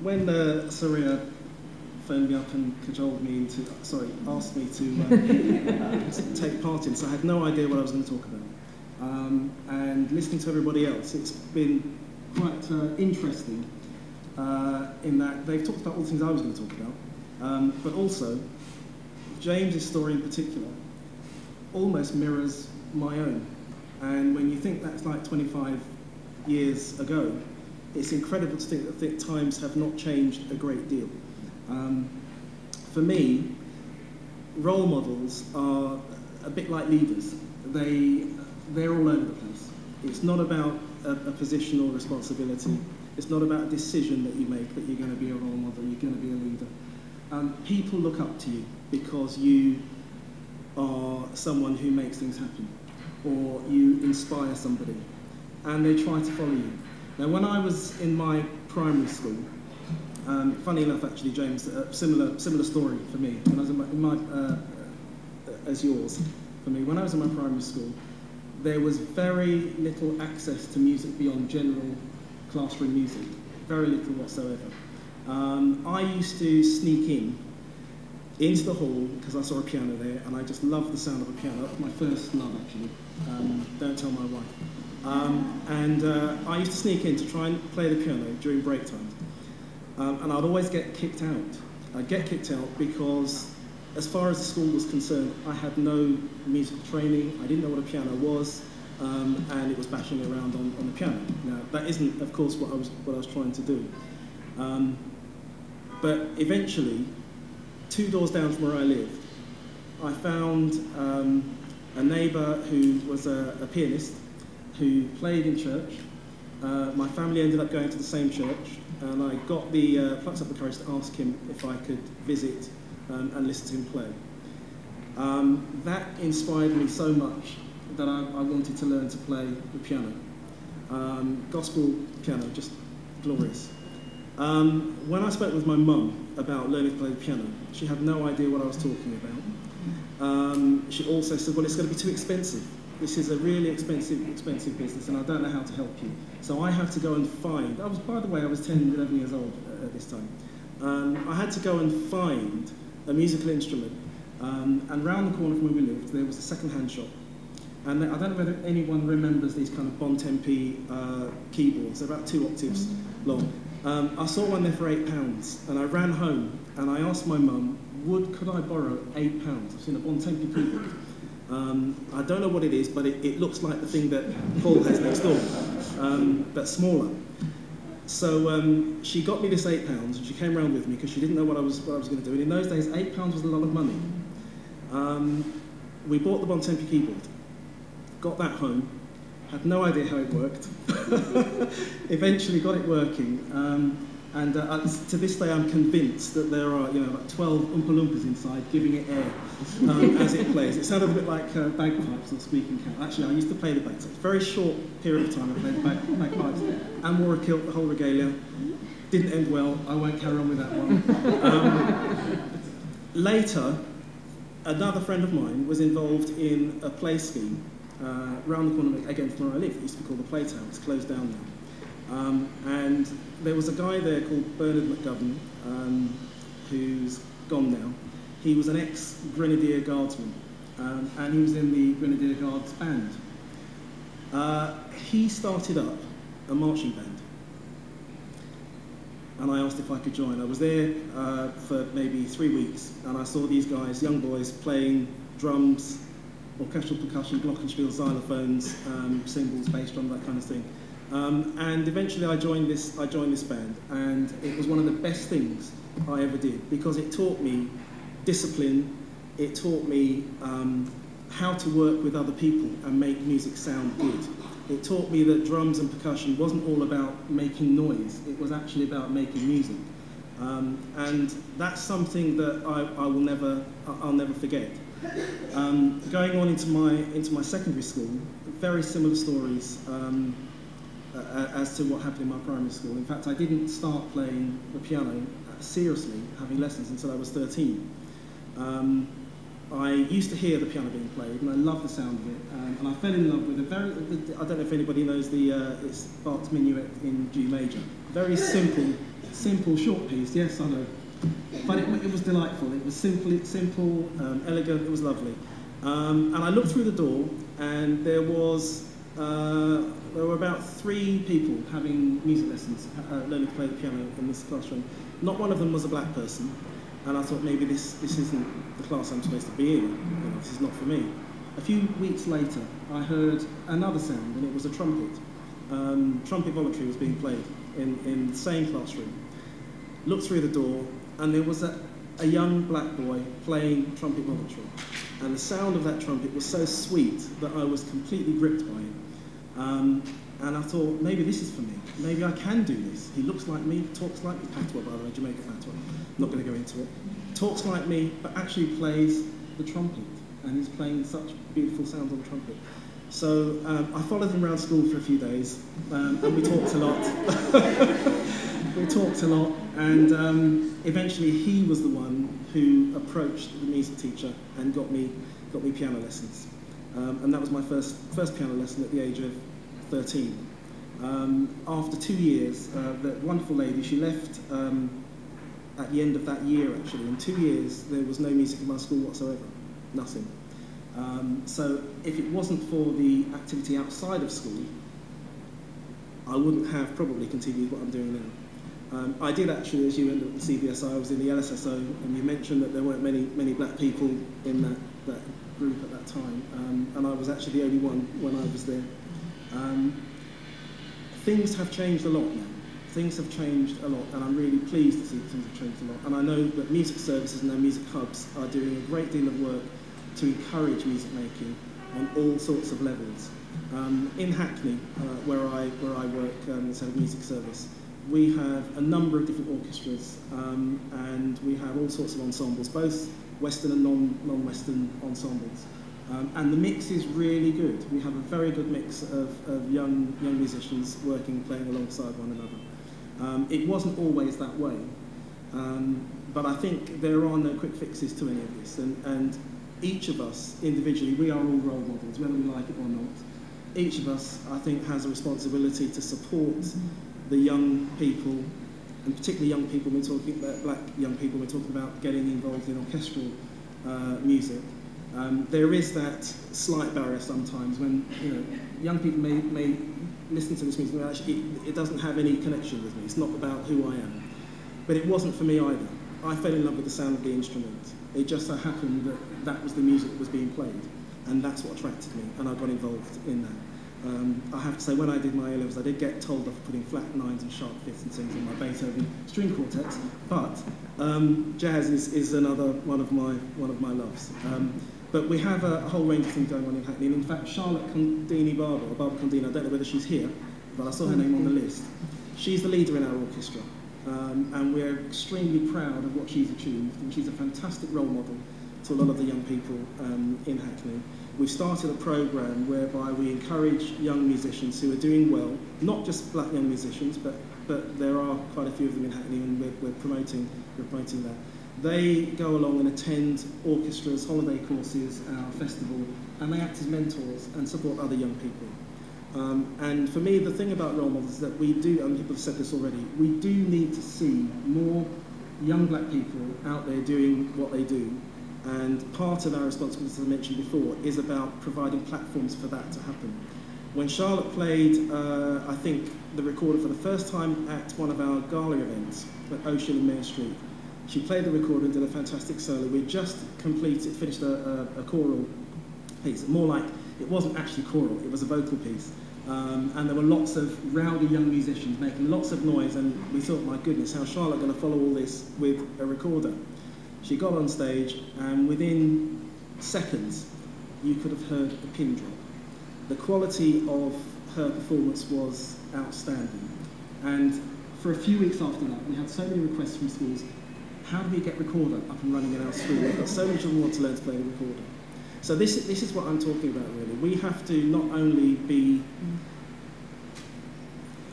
when Saria phoned me up and cajoled me into, asked me to take part in, so I had no idea what I was going to talk about. And listening to everybody else, it's been quite interesting in that they've talked about all the things I was going to talk about, but also James's story in particular almost mirrors my own. And when you think that's like 25 years ago, it's incredible to think that times have not changed a great deal. For me, role models are a bit like leaders. They're all over the place. It's not about a position or responsibility. It's not about a decision that you make that you're going to be a role model, you're going to be a leader. People look up to you because you are someone who makes things happen, or you inspire somebody, and they try to follow you. Now, when I was in my primary school, funny enough, actually, James, similar story for me. When I was in my as yours, for me, when I was in my primary school, there was very little access to music beyond general classroom music, very little whatsoever. I used to sneak into the hall because I saw a piano there, and I just loved the sound of a piano. That was my first love, actually. Don't tell my wife. I used to sneak in to try and play the piano during break times. And I'd always get kicked out. I'd get kicked out because, as far as the school was concerned, I had no musical training, I didn't know what a piano was, and it was bashing around on the piano. Now, that isn't, of course, what I was trying to do. But eventually, 2 doors down from where I lived, I found a neighbour who was a pianist who played in church. My family ended up going to the same church, and I got the plucked up the courage to ask him if I could visit and listen to him play. That inspired me so much that I wanted to learn to play the piano. Gospel piano, just glorious. When I spoke with my mum about learning to play the piano, she had no idea what I was talking about. She also said, well, it's going to be too expensive. This is a really expensive business, and I don't know how to help you. So I had to go and find, by the way, I was 10, 11 years old at this time. I had to go and find a musical instrument. And round the corner from where we lived, there was a second-hand shop. And I don't know whether anyone remembers these kind of Bon Tempi keyboards. They're about 2 octaves long. I saw one there for £8, and I ran home, and I asked my mum, could I borrow £8? I've seen a Bon Tempi keyboard. I don't know what it is, but it looks like the thing that Paul has next door, but smaller. So she got me this £8, and she came round with me because she didn't know what I was going to do. And in those days, £8 was a lot of money. We bought the Bon Tempi keyboard, got that home, had no idea how it worked. Eventually got it working. And to this day, I'm convinced that there are, like 12 Oompa Loompas inside giving it air as it plays. It sounded a bit like bagpipes or speaking cat. Actually, I used to play the bagpipes. Very short period of time I played bagpipes and wore a kilt, the whole regalia. Didn't end well. I won't carry on with that one. Later, another friend of mine was involved in a play scheme round the corner again from where I live. It used to be called the Playtown. It's closed down now. And there was a guy there called Bernard McGovern, who's gone now. He was an ex-Grenadier Guardsman, and he was in the Grenadier Guards band. He started up a marching band, and I asked if I could join. I was there for maybe 3 weeks, and I saw these guys, young boys, playing drums, orchestral percussion, glockenspiel, xylophones, cymbals, bass drum, that kind of thing. And eventually I joined this band, and it was one of the best things I ever did, because it taught me discipline, it taught me how to work with other people and make music sound good. It taught me that drums and percussion wasn't all about making noise, it was actually about making music. And that's something that I'll never forget. Going on into my secondary school, very similar stories as to what happened in my primary school. In fact, I didn't start playing the piano seriously, having lessons, until I was 13. I used to hear the piano being played, and I loved the sound of it. And I fell in love with I don't know if anybody knows it's Bach's Minuet in G major. Very simple, short piece. Yes, I know. But it was delightful. It was simple, elegant. It was lovely. And I looked through the door, and there were about 3 people having music lessons, learning to play the piano in this classroom. Not one of them was a black person, and I thought maybe this isn't the class I'm supposed to be in. You know, this is not for me. A few weeks later, I heard another sound, and it was a trumpet. Trumpet voluntary was being played in the same classroom. Looked through the door, and there was a young black boy playing trumpet voluntary. And the sound of that trumpet was so sweet that I was completely gripped by it. And I thought, maybe this is for me. Maybe I can do this. He looks like me, talks like me. Patois, by the way, Jamaican patois. Not going to go into it. Talks like me, but actually plays the trumpet. And he's playing such beautiful sounds on the trumpet. So I followed him around school for a few days, and we talked a lot. And eventually he was the one who approached the music teacher and got me piano lessons. And that was my first piano lesson at the age of 13. After 2 years, the wonderful lady, she left at the end of that year, actually. In 2 years, there was no music in my school whatsoever, nothing. So if it wasn't for the activity outside of school, I wouldn't have probably continued what I'm doing now. I did actually, as you ended up in CBSI, I was in the LSSO, and you mentioned that there weren't many black people in that group at that time, and I was actually the only one when I was there. Things have changed a lot now. Things have changed a lot, and I'm really pleased to see that things have changed a lot. And I know that music services and their music hubs are doing a great deal of work to encourage music making on all sorts of levels. In Hackney, where I work instead of music service, we have a number of different orchestras, and we have all sorts of ensembles, both Western and non-Western ensembles. And the mix is really good. We have a very good mix of young musicians working, playing alongside one another. It wasn't always that way, but I think there are no quick fixes to any of this. And each of us, individually, we are all role models, whether we like it or not. Each of us, I think, has a responsibility to support the young people, and particularly young people, we're talking about black young people, we're talking about getting involved in orchestral music. There is that slight barrier sometimes when young people may listen to this music and actually it doesn't have any connection with me. It's not about who I am. But it wasn't for me either. I fell in love with the sound of the instrument. It just so happened that that was the music that was being played, and that's what attracted me, and I got involved in that. I have to say, when I did my A-levels, I did get told off for putting flat nines and sharp fifths and things in my Beethoven string quartets, but jazz is another one of my loves. But we have a whole range of things going on in Hackney, and in fact, Charlotte Condini-Barber, or Barbara Condini, I don't know whether she's here, but I saw her name on the list. She's the leader in our orchestra, and we're extremely proud of what she's achieved, and she's a fantastic role model to a lot of the young people in Hackney. We've started a programme whereby we encourage young musicians who are doing well, not just black young musicians, but there are quite a few of them in Hackney, and we're promoting that. They go along and attend orchestras, holiday courses, our festival, and they act as mentors and support other young people. And for me, the thing about role models is that we do, and people have said this already, we do need to see more young black people out there doing what they do. And part of our responsibility, as I mentioned before, is about providing platforms for that to happen. When Charlotte played, I think, the recorder for the first time at one of our gala events at Ocean and Mayor Street, she played the recorder and did a fantastic solo. We just finished a choral piece, more like, it wasn't actually choral, it was a vocal piece. And there were lots of rowdy young musicians making lots of noise, and we thought, my goodness, how's Charlotte going to follow all this with a recorder? She got on stage, and within seconds, you could have heard a pin drop. The quality of her performance was outstanding. And for a few weeks after that, we had so many requests from schools, how do we get recorder up and running in our school? We've got so many children who want to learn to play the recorder. So this is what I'm talking about, really. We have to not only be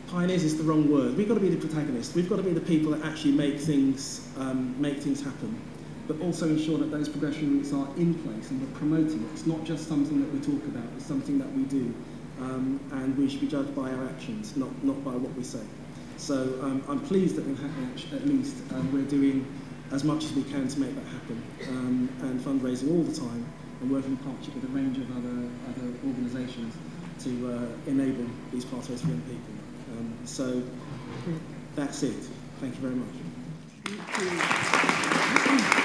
pioneers is the wrong word. We've got to be the protagonists. We've got to be the people that actually make things happen. but also ensure that those progression routes are in place and we're promoting it. It's not just something that we talk about, it's something that we do. And we should be judged by our actions, not by what we say. So I'm pleased that in Hatch, at least, we're doing as much as we can to make that happen, and fundraising all the time, and working in partnership with a range of other organisations to enable these pathways for young people. So that's it. Thank you very much. Thank you.